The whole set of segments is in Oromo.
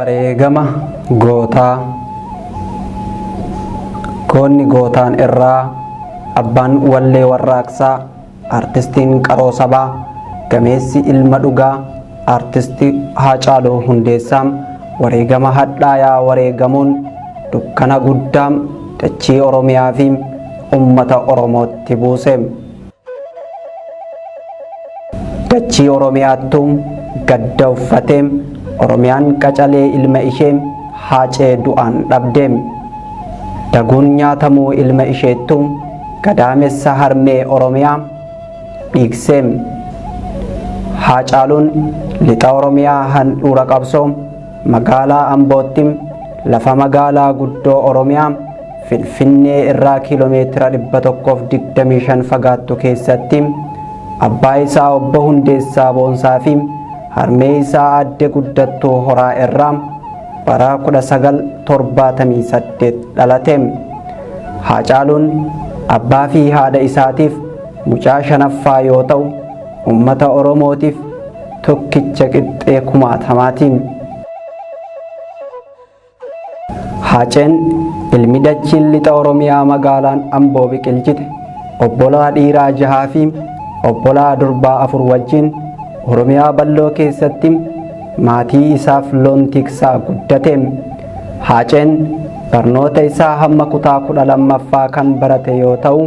Wareegama gootaa. Goonni gootaan irraa abbaan wallee warraaqsaa artistiin qaroo sabaa gameessi ilma dhugaa artistii Haacaaluu Hundeessaa wareegama hadhaayaa wareegamuun dukkana guddaa dachii Oromiyaa fi ummata Oromootti buuse. Dachii Oromiyaattuu gadda uffatee Oromiyaan qacalee ilma ishee Haacee du'aan dhabde. Daguun nyaatamuu ilma isheettu gadaamessa harmee Oromiyaa dhiigsee. Haacaaluun lixa Oromiyaa handhuura qabsoo magaalaa Ambootti lafa magaalaa guddoo Oromiyaa Finfinnee irraa kiiloomeetira 125 fagaattu keessatti abbaa isaa obbo Hundeessaa Boonsaa fi harmee isaa aadde Guddattuu Horaa irraa bara 1978 dhalate. Haacaaluun abbaa fi haadha isaatiif mucaa shanaffaa yoo ta'u ummata Oromootiif tokkicha qixxee kumaatamaati. Haaceen ilmi dachiin lixa Oromiyaa magaalaan Amboo biqilchite obbolaa dhiiraa 6 fi obbolaa durbaa 4 wajjin Oromiyaa balloo keessatti maatii isaaf loon tiksaa guddate. Haaceen barnoota isaa hamma kutaa 12ffaa kan barate yoo ta'u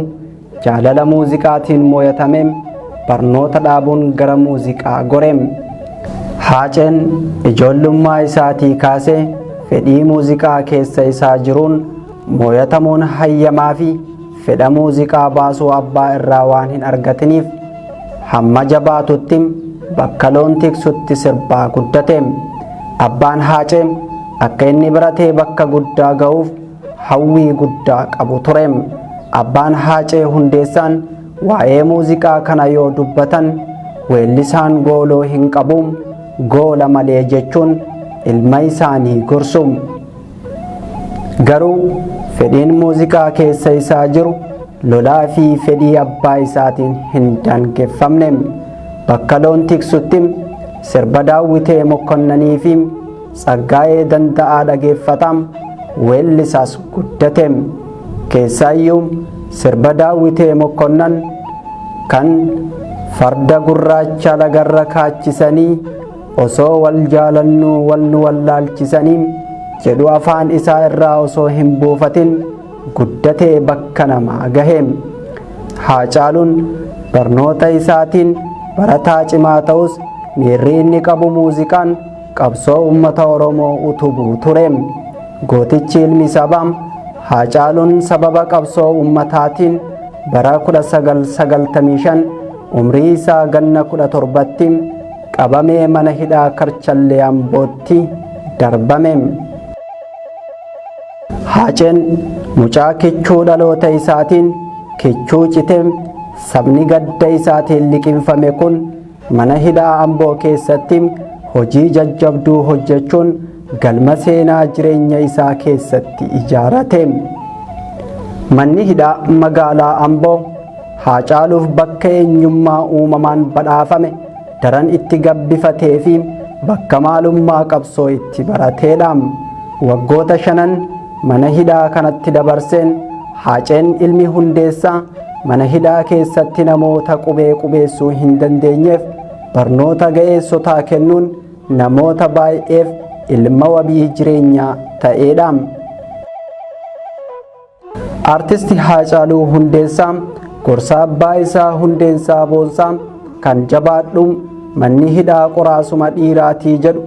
jaalala muuziqaatiin mooyatame barnoota dhaabuun gara muuziqaa gore. Haaceen ijoollummaa isaatii kaasee fedhii muuziqaa keessa isaa jiruun mooyatamuun hayyamaa fi fedha muuziqaa baasuu abbaa irraa waan hin argatiniif hamma jabaatutti bakka loon tiksutti sirbaa guddate. Abbaan Haacee akka inni baratee bakka guddaa ga'uuf hawwii guddaa qabu ture. Abbaan Haacee Hundeessaan waa'ee muuziqaa kana yoo dubbatan weellisaan gooloo hin qabu goola malee jechuun ilma isaanii gorsu. Garuu fedhiin muuziqaa keessa isaa jiru lolaa fi fedhii abbaa isaatiin hin daangeffamne. Bakka loon tiksutti sirba Daawwitee Mokkonnanii fi Tsaggaayee Danda'aa dhageeffataa weellisaas guddate. Keessaayyuu sirba Daawwitee Mokkonnan kan farda gurraacha lagarra kaachisanii osoo wal jaalannuu wal nu wallaalchisanii jedhu afaan isaa irraa osoo hin buufatin guddatee bakka namaa gahe. Haacaaluun barnoota isaatiin barataa cimaa ta'us miirri inni qabu muuziqaan qabsoo ummata Oromoo utubuu ture. Gootichi ilmi sabaa Haacaaluun sababa qabsoo ummataatiin bara 1995 umrii isaa ganna 17tti qabamee mana hidhaa Karchallee Ambootti darbame. Haaceen mucaa kichuu dhaloota isaatiin kichuu citee sabni gadda isaatiin liqinfame kun mana hidhaa Amboo keessatti hojii jajjabduu hojjechuun galma seenaa jireenya isaa keessatti ijaarate. Manni hidhaa magaalaa Amboo Haacaaluuf bakka eenyummaa uumamaan badhaafame daran itti gabbifatee fi bakka maalummaa qabsoo itti barateedha. Waggoota 5 mana hidhaa kanatti dabarseen Haaceen ilmi Hundeessaa mana hidhaa keessatti namoota qubee qubeessuu hin dandeenyeef barnoota ga'eessotaa kennuun namoota baay'eef ilma wabii jireenyaa ta'eedha. Artisti Haacaaluu Hundeessaa gorsa abbaa isaa Hundeessaa Boonsaa kan jabaadhu manni hidhaa qoraasuma dhiiraatii jedhu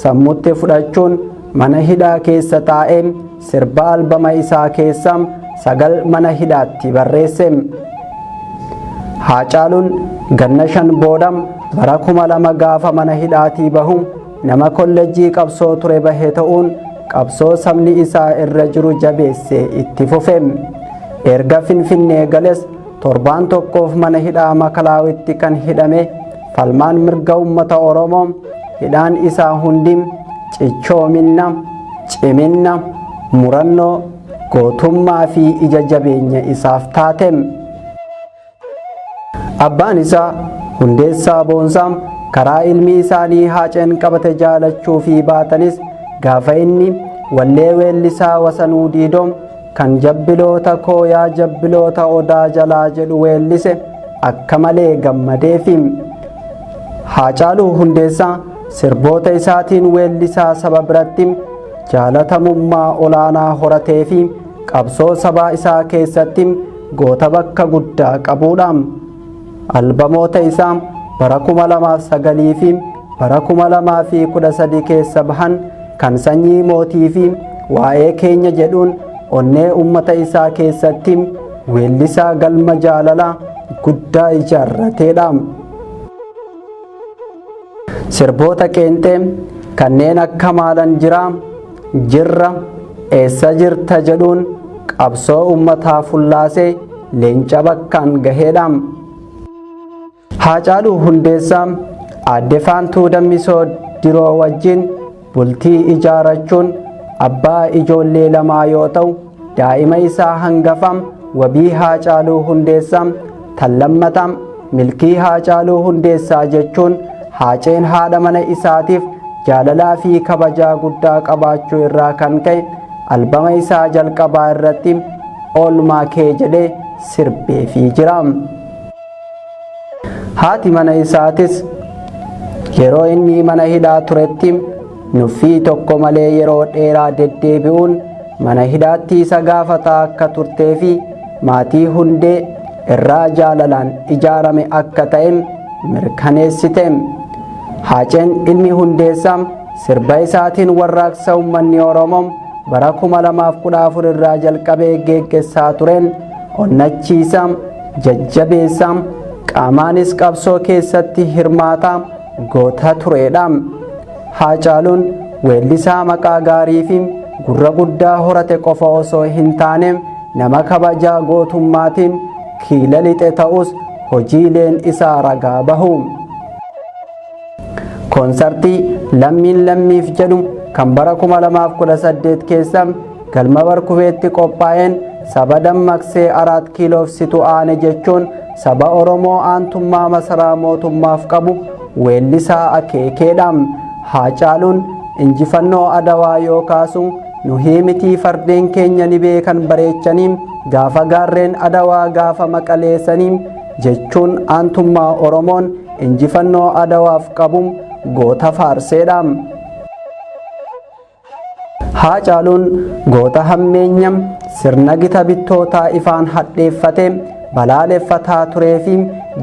sammuutti fudhachuun mana hidhaa keessa taa'ee sirba albama isaa keessa 9 mana hidhaatti barreesse. Haacaaluun ganna 5 booda bara 2000 gaafa mana hidhaatii bahu nama kolleejjii qabsoo ture bahee ta'uun qabsoo sabni isaa irra jiru jabeessee itti fufe. Erga Finfinnee gales torbaan tokkoof mana hidhaa Makalaawitti kan hidhame falmaan mirga ummata Oromoo hidhaan isaa hundi cichoomina, cimina, murannoo, gootummaa fi ija jabeenya isaaf taate. Abbaan isaa Hundeessaa Boonsaa karaa ilmi isaanii Haaceen qabate jaalachuu fi baatanis gaafa inni wallee weellisaa Wasanuu Diidoom kan jabbiloota koo yaa jabbiloota odaa jalaa jedhu weellise akka malee gammadeefi. Haacaaluu Hundeessaa sirboota isaatiin weellisaa saba biratti jaalatamummaa olaanaa horatee fi qabsoo sabaa isaa keessatti goota bakka guddaa qabuudha. Albamoota isaa bara 2009 fi bara 2013 keessa bahan kan sanyii mootii fi waa'ee keenya jedhuun onnee ummata isaa keessatti weellisaa galma jaalalaa guddaa ijaarrateedha. Sirboota qeenxee kanneen akka maalan jiraa, jirra, eessa jirta jedhuun qabsoo ummataa fullaasee leenca bakkaan gaheedha. Haacaaluu Hundeessaa aadde Faantuu Dammisoo Diroo wajjin bultii ijaarachuun abbaa ijoollee lamaa yoo ta'u, daa'ima isaa hangafa Wabii Haacaaluu Hundeessaa tan lammataa Milkii Haacaaluu Hundeessaa jechuun Haaceen haadha mana isaatiif jaalalaa fi kabajaa guddaa qabaachuu irraa kan ka'e albama isaa jalqabaa irratti oolmaa kee jedhee sirbeefii jira. Haati mana isaatis yeroo inni mana hidhaa turetti nuffii tokko malee yeroo dheeraa deddeebi'uun mana hidhaatti isa gaafataa akka turtee fi maatii hundee irraa jaalalaan ijaarame akka ta'e mirkaneessite. Haaceen ilmi Hundeessaa sirba isaatiin warraaqsa uummanni Oromoo bara 2014 irraa jalqabee geggeessaa tureen onnachiisaa, jajjabeessaa, qaamaanis qabsoo keessatti hirmaataa goota tureedha. Haacaaluun weellisaa maqaa gaarii fi gurra guddaa horate qofa osoo hin taane nama kabajaa gootummaatiin kiila lixe ta'us hojiileen isaa ragaa bahu. Koonsartii lammiin lammiif jedhu kan bara 2018 keessa galma Barkubeetti qophaa'een saba dammaqsee 4 kiiloofsitu aane jechuun saba Oromoo aantummaa masaraa mootummaaf qabu weellisaa akeekeedha. Haacaaluun injifannoo Adawaa yoo kaasu nuhii mitii fardeen keenya ni beekan bareechanii gaafa gaarreen Adawaa gaafa maqaleessanii jechuun aantummaa Oromoon injifannoo Adawaaf qabu goota faarseedha. Haacaaluun goota hammeenya sirna gita bittootaa ifaan hadheeffate balaaleffataa turee fi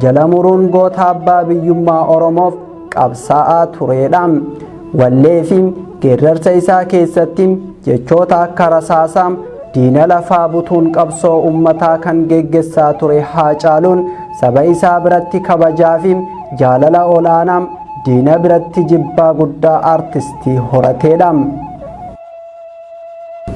jala muruun goota abbaa biyyummaa Oromoof qabsaa'aa tureedha. Wallee fi geerrarsa isaa keessatti jechoota akka rasaasaa diina lafaa butuun qabsoo ummataa kan geggeessaa ture Haacaaluun saba isaa biratti kabajaa fi jaalala olaanaa diina biratti jibbaa guddaa aartistii horateedha.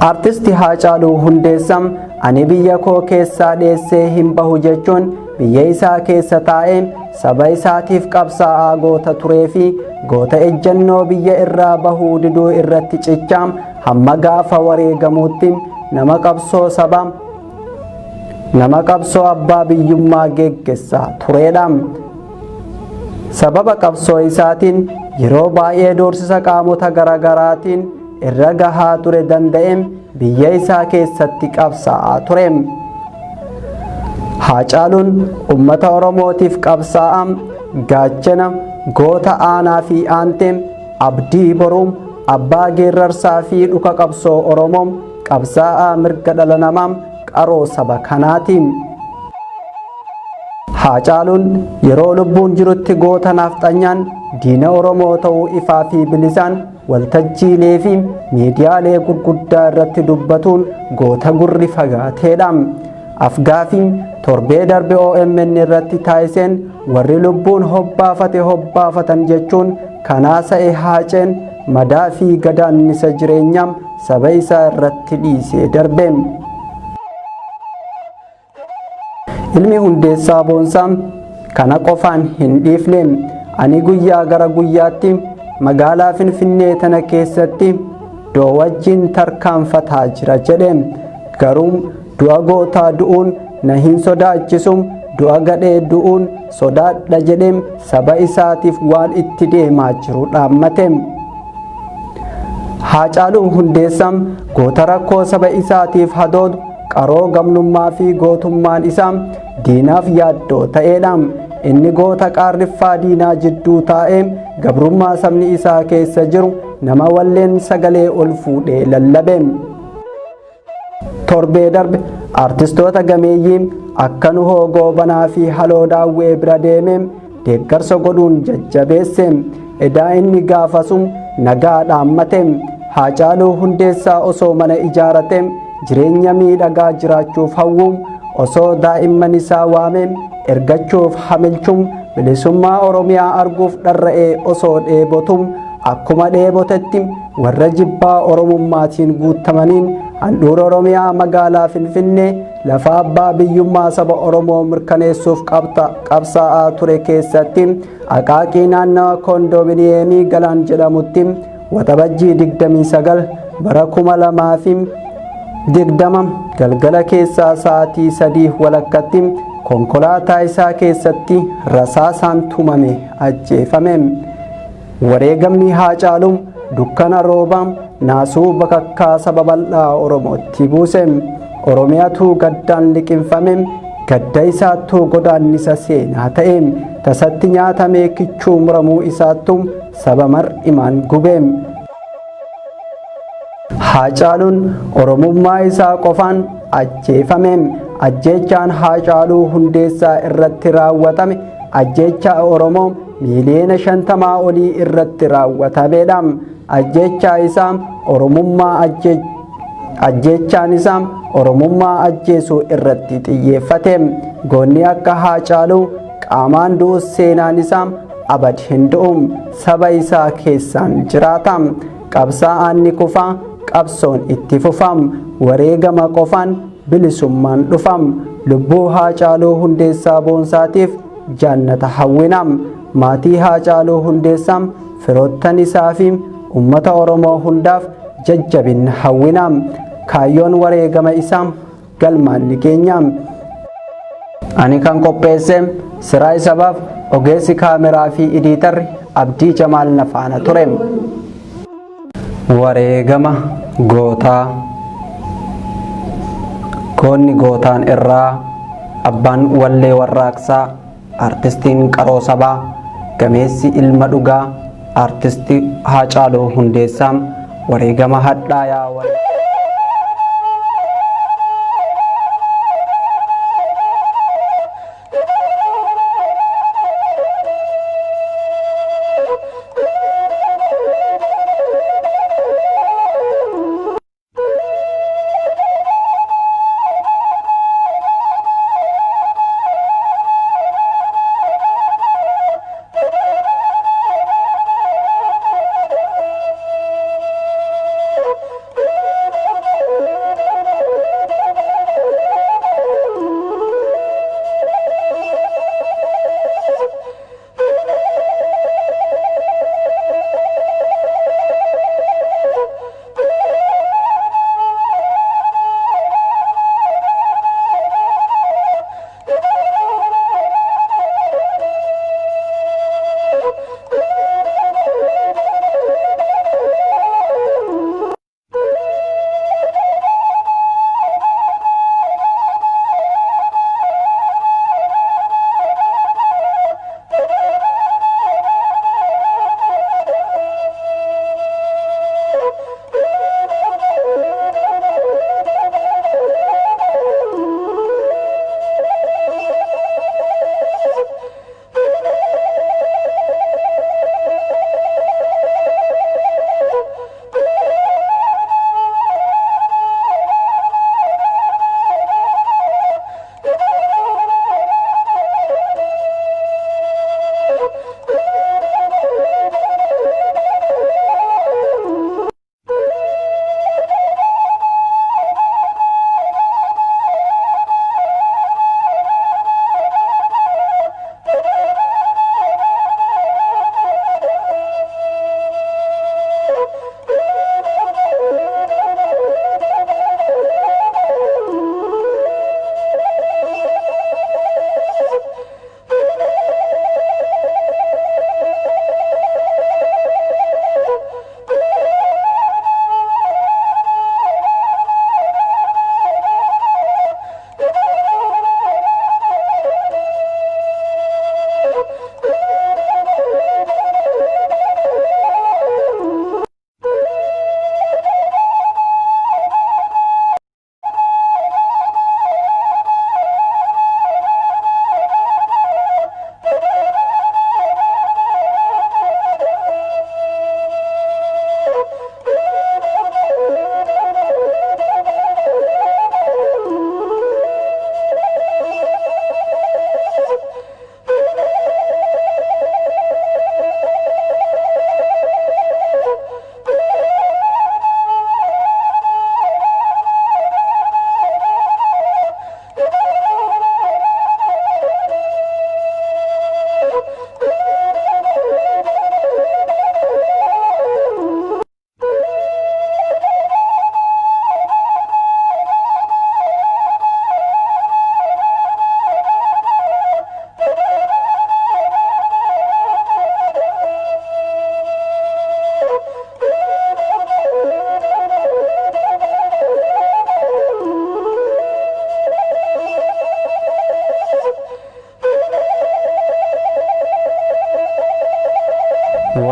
Aartistii Haacaaluu Hundeessaa ani biyya koo keessaa dheessee hin bahu jechuun biyya isaa keessa taa'ee saba isaatiif qabsaa'aa goota turee fi goota ejjennoo biyya irraa bahuu diduu irratti cichaa hamma gaafa wareegamuutti nama qabsoo sabaa nama qabsoo abbaa biyyummaa geggeessaa tureedha. Sababa qabsoo isaatiin yeroo baay'ee doorsisa qaamota garaagaraatiin irra gahaa ture danda'e biyya isaa keessatti qabsaa'aa ture. Haacaaluun ummata Oromootiif qabsaa'aa gaachana goota aanaa fi aantee abdii boruu abbaa geerrarsaa fi dhuka qabsoo Oromoo qabsaa'aa mirga dhala namaa qaroo saba kanaati. Haacaaluun yeroo lubbuun jirutti goota nafxanyaan diina Oromoo ta'uu ifaa fi bilisaan waltajjiilee fi miidiyaalee gurguddaa irratti dubbatuun goota gurri fagaateedha. Afgaafii torbee darbe OMN irratti taasiseen warri lubbuun hobbaafatan jechuun kanaasa'e Haaceen madaa fi gadaannisa jireenyaa saba isaa irratti dhiisee darbe. Ilmi Hundeessaa Boonsaa kana qofaan hin dhiifne. Ani guyyaa gara guyyaatti magaalaa Finfinnee tana keessatti doo wajjin tarkaanfataa jira jedhe. Garuu du'a gootaa du'uun na hin sodaachisu, du'a gadhee du'uun sodaadha jedhe saba isaatiif waan itti deemaa jiru dhaammate. Haacaaluu Hundeessaan goota rakkoo saba isaatiif hadoodu qaroo gamnummaa fi gootummaan isaa diinaaf yaaddoo ta'eedha. Inni goota qaarriffaa diinaa jidduu taa'ee gabrummaa sabni isaa keessa jiru nama walleen sagalee ol fuudhee lallabe. Torbee darbe artistoota gameeyyii akka Nuhoo Goobanaa fi Haloo Daawwee bira deemee deeggarsa godhuun jajjabeesse. Edaa inni gaafasum nagaa dhaammate. Haacaaluu Hundeessaa osoo mana ijaarate jireenya miidhagaa jiraachuuf hawwu osoo daa'imman isaa waame ergachuuf hamilchum bilisummaa Oromiyaa arguuf dharra'ee osoo dheebotum akkuma dheebotetti warra jibbaa Oromummaatiin guutamaniin handhuura Oromiyaa magaalaa Finfinnee lafa abbaa biyyummaa saba Oromoo mirkaneessuuf qabsaa'aa ture keessatti Aqaaqii naannawa koondoominiyeemii Galaan jedhamutti waxabajjii 29 bara 2020 galgala keessaa sa'aatii 3 walakkatti konkolaataa isaa keessatti rasaasaan tumame ajjeefame. Wareegamni Haacaaluu dukkana roobaa naasuu bakakkaa saba bal'aa Oromootti buuse. Oromiyaatu gaddaan liqinfame. Gadda isaattuu godaannisa seenaa ta'e. Tasatti nyaatamee kichuu muramuu isaattu saba mar'imaan gube. Haacaaluun Oromummaa isaa qofaan ajjeefame. Ajjeechaan Haacaaluu Hundeessaa irratti raawwatame ajjeechaa Oromoo miiliyoona 50 olii irratti raawwatameedha. Ajjeechaan isaa Oromummaa ajjeesuu irratti xiyyeeffate. Goonni akka Haacaaluu qaamaan du'us seenaan isaa abad hin du'u. Saba isaa keessaan jiraata. Qabsaa'aan ni kufa, qabsoon itti fufa. Wareegama qofaan bilisummaan dhufa. Lubbuu Haacaaluu Hundeessaa boonsaatiif jannata hawwina. Maatii Haacaaluu Hundeessaa, firoottan isaa fi uummata Oromoo hundaaf jajjabina hawwina. Kaayyoon wareegama isaa galmaan ni geenya. Ani kan qopheesse Siraa Sabaaf ogeessi kaameraa fi ediitarri Abdii Jamaal Nafaana ture. Wareegama gootaa. Goonni gootaan irraa abbaan wallee warraaqsaa artistiin qaroo sabaa gameessi ilma dhugaa artistii Haacaaluu Hundeessaa wareegama hadhaayaa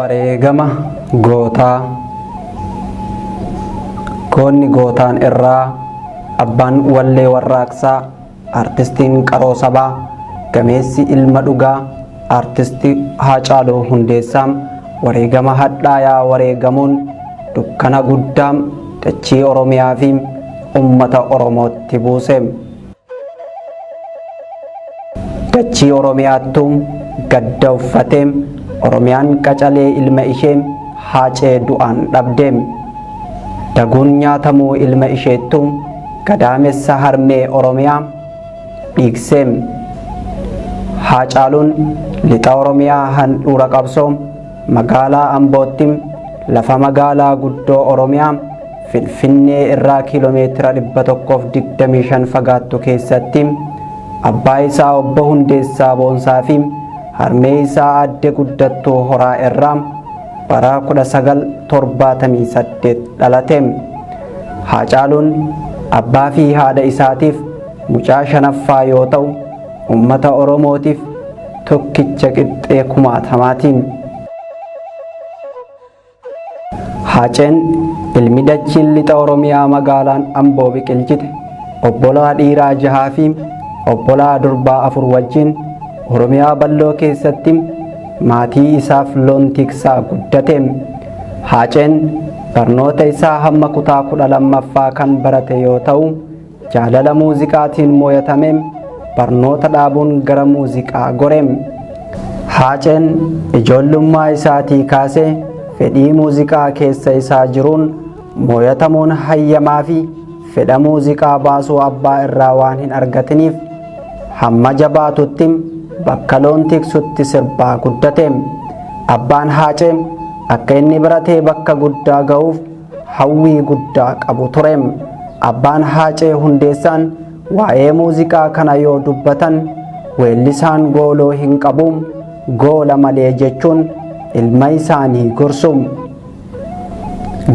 Wareegama gootaa. Goonni gootaan irraa abbaan wallee warraaqsaa artistiin qaroo sabaa gameessi ilma dhugaa artistii Haacaaluu Hundeessaa wareegama hadhaayaa wareegamuun dukkana guddaa dachii Oromiyaa fi ummata Oromootti buuse. Dachii Oromiyaattu gadda uffatee Oromiyaan qacalee ilma ishee Haacee du'aan dhabde. Daguun nyaatamuu ilma isheettu gadaamessa harmee Oromiyaa dhiigsee. Haacaaluun lixa Oromiyaa handhuura qabsoo magaalaa Ambootti lafa magaalaa guddoo Oromiyaa Finfinnee irraa kiiloomeetira 125 fagaattu keessatti abbaa isaa obbo Hundeessaa Boonsaa fi harmee isaa aadde guddattuu Horaa irraa bara 1978 dhalate. Haacaaluun abbaa fi haadha isaatiif mucaa shanaffaa yoo ta'u ummata Oromootiif tokkicha qixxee kumaatamaati. Haaceen ilmi dachiin lixa Oromiyaa magaalaan Amboo biqilchite obbolaa dhiiraa 6 fi obbolaa durbaa 4 wajjin Oromiyaa balloo keessatti maatii isaaf loon tiksaa guddate. Haaceen barnoota isaa hamma kutaa 12ffaa kan barate yoo ta'u jaalala muuziqaatiin mooyatame barnoota dhaabuun gara muuziqaa gore. Haaceen ijoollummaa isaatii kaasee fedhii muuziqaa keessa isaa jiruun mooyatamuun hayyamaa fi fedha muuziqaa baasuu abbaa irraa waan hin argatiniif hamma jabaatutti bakka loon tiksutti sirbaa guddate. Abbaan Haacee akka inni baratee bakka guddaa ga'uuf hawwii guddaa qabu ture. Abbaan Haacee Hundeessaan waa'ee muuziqaa kana yoo dubbatan weellisaan gooloo hin qabu goola malee jechuun ilma isaanii gorsu.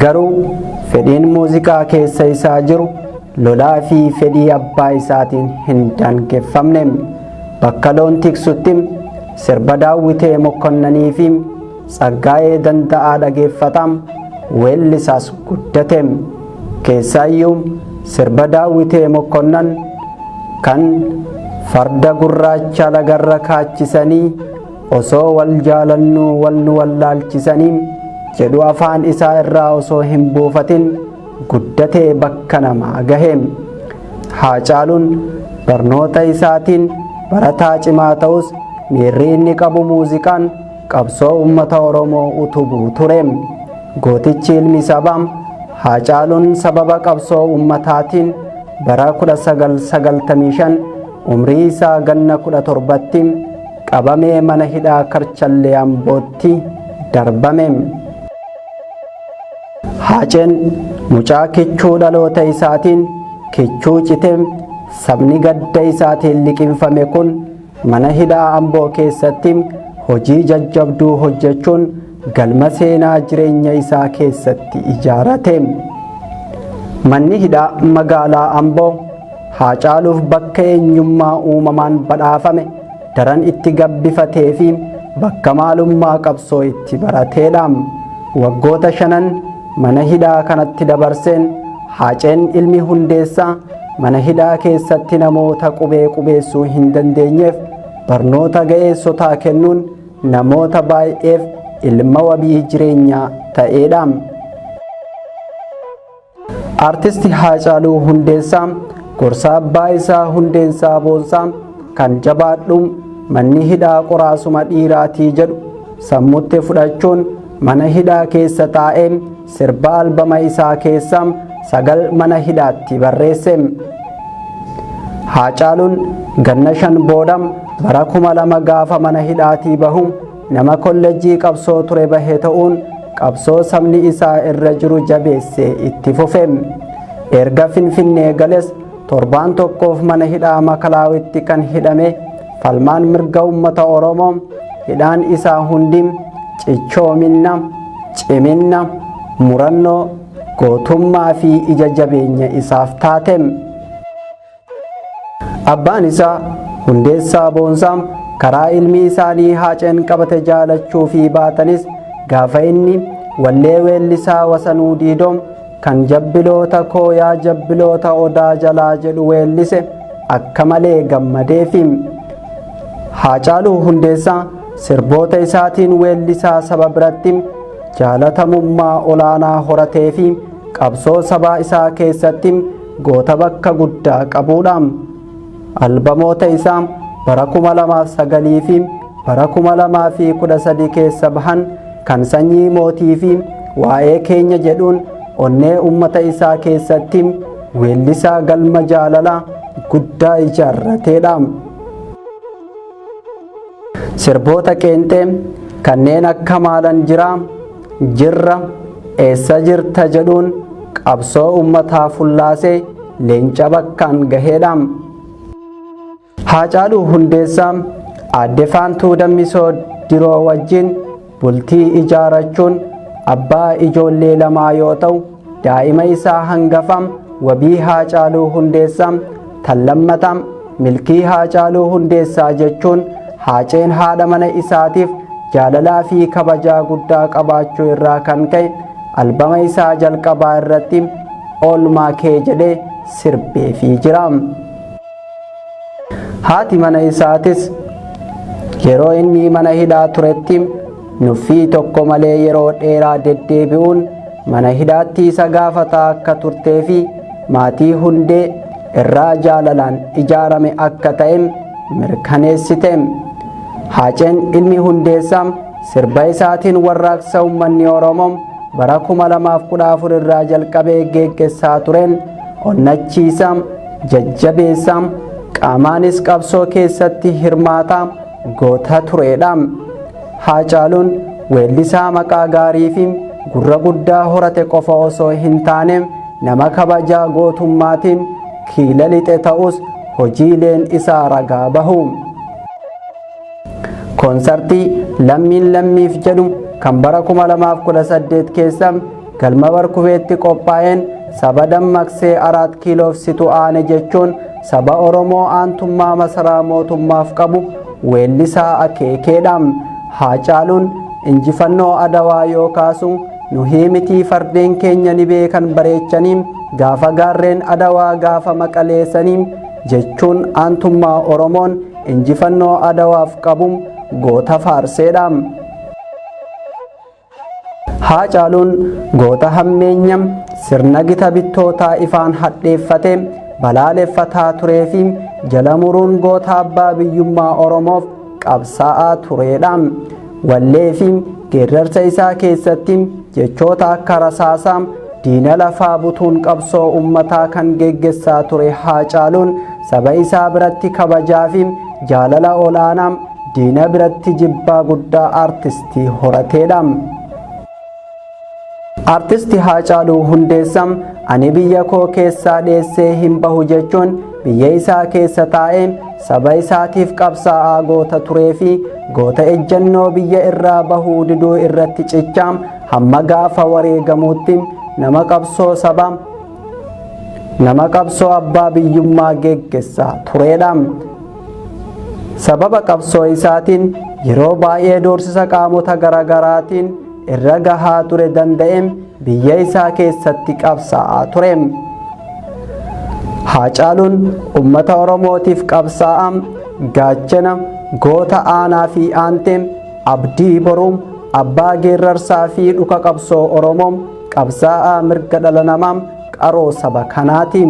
Garuu fedhiin muuziqaa keessa isaa jiru lolaa fi fedhii abbaa isaatiin hin daangeffamne. Bakka loon tiksutti sirba Daawwitee Mokkonnanii fi Tsaggaayee Danda'aa dhageeffataa weellisaas guddate. Keessaayyuu sirba Daawwitee Mokkonnan kan farda gurraacha lagarra kaachisanii osoo wal jaalannuu wal nu wallaalchisanii jedhu afaan isaa irraa osoo hin buufatin guddatee bakka namaa gahe. Haacaaluun barnoota isaatiin barataa cimaa ta'us miirri inni qabu muuziqaan qabsoo ummata Oromoo utubuu ture. Gootichi ilmi sabaa Haacaaluun sababa qabsoo ummataatiin bara 1995 umrii isaa ganna 17tti qabamee mana hidhaa Karchallee Ambootti darbame. Haaceen mucaa kichuu dhaloota isaatiin kichuu cite sabni gadda isaatiin liqinfame kun mana hidhaa Amboo keessatti hojii jajjabduu hojjechuun galma seenaa jireenya isaa keessatti ijaarate. Manni hidhaa magaalaa Amboo Haacaaluuf bakka eenyummaa uumamaan badhaafame daran itti gabbifatee fi bakka maalummaa qabsoo itti barateedha. Waggoota 5 mana hidhaa kanatti dabarseen Haaceen ilmi Hundeessaa mana hidhaa keessatti namoota qubee qubeessuu hin dandeenyeef barnoota ga'eessotaa kennuun namoota baay'eef ilma wabii jireenyaa ta'eedha. Artisti Haacaaluu Hundeessaa gorsa abbaa isaa Hundeessaa Boonsaa kan jabaadhu manni hidhaa qoraasuma dhiiraatii jedhu sammuutti fudhachuun mana hidhaa keessa taa'ee sirba albama isaa keessaa 9 mana hidhaatti barreesse. Haacaaluun ganna 5 booda bara 2000 gaafa mana hidhaatii bahu nama kollejjii qabsoo ture bahee ta'uun qabsoo sabni isaa irra jiru jabeessee itti fufe. Erga Finfinnee gales torbaan tokkoof mana hidhaa Makalaawitti kan hidhame falmaan mirga ummata Oromoo hidhaan isaa hundi cichoomina, cimina, murannoo, gootummaa fi ija jabeenya isaaf taate. Abbaan isaa Hundeessaa Boonsaa karaa ilmi isaanii Haaceen qabate jaalachuu fi baatanis gaafa inni wallee weellisaa Wasanuu Diidoom kan jabbiloota koo yaa jabbiloota odaa jalaa jedhu weellise akka malee gammadeefi. Haacaaluu Hundeessaa sirboota isaatiin weellisaa saba biratti jaalatamummaa olaanaa horatee fi qabsoo sabaa isaa keessatti goota bakka guddaa qabuudha. Albamoota isaa bara 2009 fi bara 2013 keessa bahan kan sanyii mootii fi waa'ee keenya jedhuun onnee ummata isaa keessatti weellisaa galma jaalalaa guddaa ijaarrateedha. Sirboota qeenxee kanneen akka maalan jiraa, jirra, eessa jirta jedhuun qabsoo ummataa fullaasee leenca bakkaan gaheedha. Haacaaluu Hundeessaa aadde Faantuu Dammisoo Diroo wajjin bultii ijaarachuun abbaa ijoollee lamaa yoo ta'u, daa'ima isaa hangafa wabii Haacaaluu Hundeessaa tan lammataa Milkii Haacaaluu Hundeessaa jechuun Haaceen haadha mana isaatiif jaalalaa fi kabajaa guddaa qabaachuu irraa kan ka'e albama isaa jalqabaa irratti oolmaa kee jedhee sirbeefii jira. Haati mana isaatis yeroo inni mana hidhaa turetti nuffii tokko malee yeroo dheeraa deddeebi'uun mana hidhaatti isa gaafataa akka turtee fi maatii hundee irraa jaalalaan ijaarame akka ta'e mirkaneessite. Haaceen ilmi Hundeessaa sirba isaatiin warraaqsa uummanni Oromoo bara 2014 irraa jalqabee geggeessaa tureen onnachiisaa, jajjabeessaa, qaamaanis qabsoo keessatti hirmaataa goota tureedha. Haacaaluun weellisaa maqaa gaarii fi gurra guddaa horate qofa osoo hin taane nama kabajaa gootummaatiin kiila lixe ta'us hojiileen isaa ragaa bahu. Koonsartii lammiin lammiif jedhu kan bara 2018 keessa galma Barkubeetti qophaa'een saba dammaqsee 4 kiiloofsitu aane jechuun saba Oromoo aantummaa masaraa mootummaaf qabu weellisaa akeekeedha. Haacaaluun injifannoo Adawaa yoo kaasu nuhii mitii fardeen keenya ni beekan bareechanii gaafa gaarreen Adawaa gaafa maqaleessanii jechuun aantummaa Oromoon injifannoo Adawaaf qabu goota faarseedha. Haacaaluun goota hammeenya sirna gita bittootaa ifaan hadheeffate balaaleffataa turee fi jala muruun goota abbaa biyyummaa Oromoof qabsaa'aa tureedha. Wallee fi geerrarsa isaa keessatti jechoota akka rasaasaa diina lafaa butuun qabsoo ummataa kan geggeessaa ture Haacaaluun saba isaa biratti kabajaa fi jaalala olaanaa diina biratti jibbaa guddaa aartistii horateedha. Aartistii Haacaaluu Hundeessaa ani biyya koo keessaa dheessee hin bahu jechuun biyya isaa keessa taa'ee saba isaatiif qabsaa'aa goota turee fi goota ejjennoo biyya irraa bahuu diduu irratti cichaam hamma gaafa wareegamuutti nama qabsoo abbaa biyyummaa geggeessaa tureedha. Sababa qabsoo isaatiin yeroo baay'ee doorsisa qaamota garaagaraatiin irra gahaa ture danda'eem biyya isaa keessatti qabsaa'aa ture. Haacaaluun ummata Oromootiif qabsaa'aa gaachana goota aanaa fi aantee abdii boruu abbaa geerrarsaa fi dhuka qabsoo Oromoo qabsaa'aa mirga dhala namaa qaroo saba kanaati.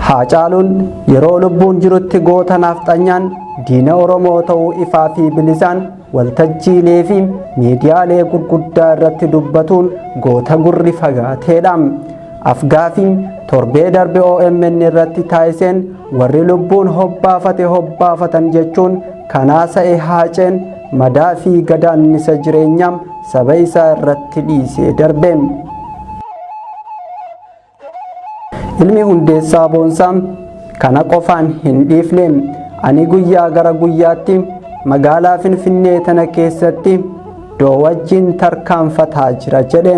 Haacaaluun yeroo lubbuun jirutti goota nafxanyaan diina Oromoo ta'uu ifaa fi bilisaan waltajjiilee fi miidiyaalee gurguddaa irratti dubbatuun goota gurri fagaateedha. Afgaafiin torbee darbe OMN irratti taasiseen warri lubbuun hobbaafatan jechuun kanaasa'e Haaceen madaa fi gadaannisa jireenyaa saba isaa irratti dhiisee darbe. Ilmi Hundeessaa Boonsaa kana qofaan hin dhiifne ani guyyaa gara guyyaatti magaalaa Finfinnee tana keessatti doo wajjin tarkaanfataa jira jedhe.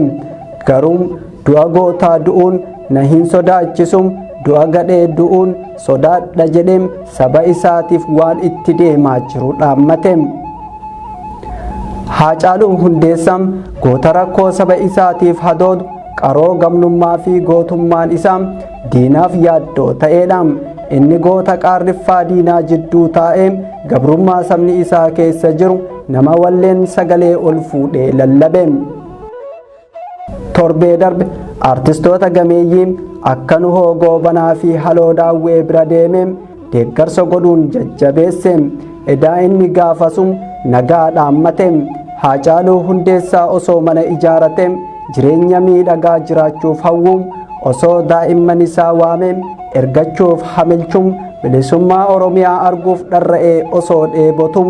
Garuu du'a gootaa du'uun na hin sodaachisu, du'a gadhee du'uun sodaadha jedhe saba isaatiif waan itti deemaa jiru dhaammate. Haacaaluu Hundeessaan goota rakkoo saba isaatiif hadoodu qaroo gamnummaa fi gootummaan isaa diinaaf yaaddoo ta'eedha. Inni goota qaarriffaa diinaa jidduu taa'ee gabrummaa sabni isaa keessa jiru nama walleen sagalee ol fuudhee lallabe. Torbee darbe artistoota gameeyyii akka Nuhoo Goobanaa fi Haloo Daawwee bira deemee deeggarsa godhuun jajjabeesse. Edaa inni gaafasum nagaa dhaammate. Haacaaluu Hundeessaa osoo mana ijaarate jireenya miidhagaa jiraachuuf hawwu osoo daa'imman isaa waame ergachuuf hamilchum bilisummaa Oromiyaa arguuf dharra'ee osoo dheebotum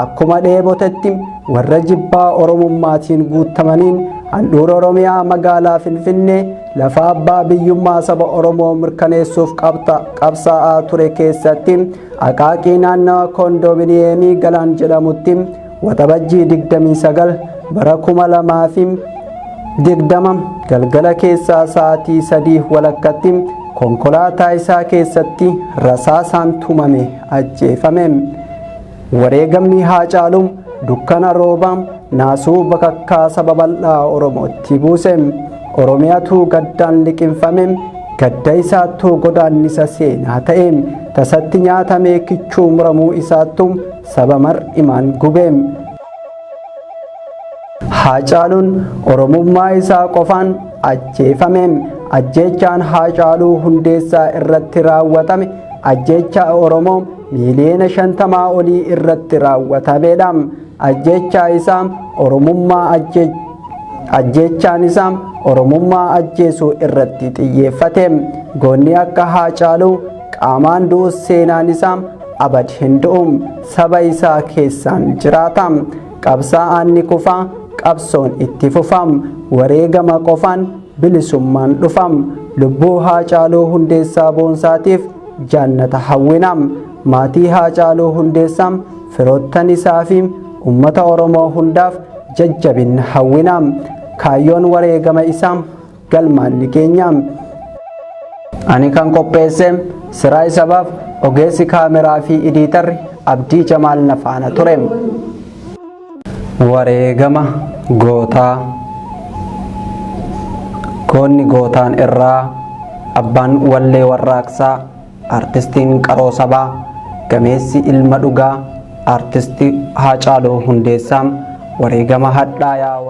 akkuma dheebotetti warra jibbaa Oromummaatiin guutamaniin handhuura Oromiyaa magaalaa Finfinnee lafa abbaa biyyummaa saba Oromoo mirkaneessuuf qabsaa'aa ture keessatti Aqaaqii naannawa koondoominiyeemii Galaan jedhamutti waxabajjii 29 bara 2020 galgala keessaa sa'aatii 3 walakkatti konkolaataa isaa keessatti rasaasaan tumame ajjeefame. Wareegamni Haacaaluu dukkana roobaa naasuu bakakkaa saba bal'aa Oromootti buuse. Oromiyaatu gaddaan liqinfame. Gadda isaattuu godaannisa seenaa ta'e. Tasatti nyaatamee kichuu muramuu isaattu saba mar'imaan gube. Haacaaluun Oromummaa isaa qofaan ajjeefame. Ajjeechaan Haacaaluu Hundeessaa irratti raawwatame ajjeechaa Oromoo miiliyoona 50 olii irratti raawwatameedha. Ajjeechaan isaa Oromummaa ajjeesuu irratti xiyyeeffate. Goonni akka Haacaaluu qaamaan du'us seenaan isaa abad hin du'u. Saba isaa keessaan jiraata. Qabsaa'aan ni kufa. Qabsoon itti fufa. Wareegama qofaan bilisummaan dhufa. Lubbuu Haacaaluu Hundeessaa boonsaatiif jannata hawwina. Maatii Haacaaluu Hundeessaa, firoottan isaa fi uummata Oromoo hundaaf jajjabina hawwina. Kaayyoon wareegama isaa galmaan ni geenya. Ani kan qopheesse Siraa Sabaaf ogeessi kaameraa fi ediitarri Abdii Jamaal Nafaana ture. Wareegama gootaa. Goonni gootaan irraa abbaan wallee warraaqsaa artistiin qaroo sabaa gameessi ilma dhugaa artistii Haacaaluu Hundeessaa wareegama hadhaayaa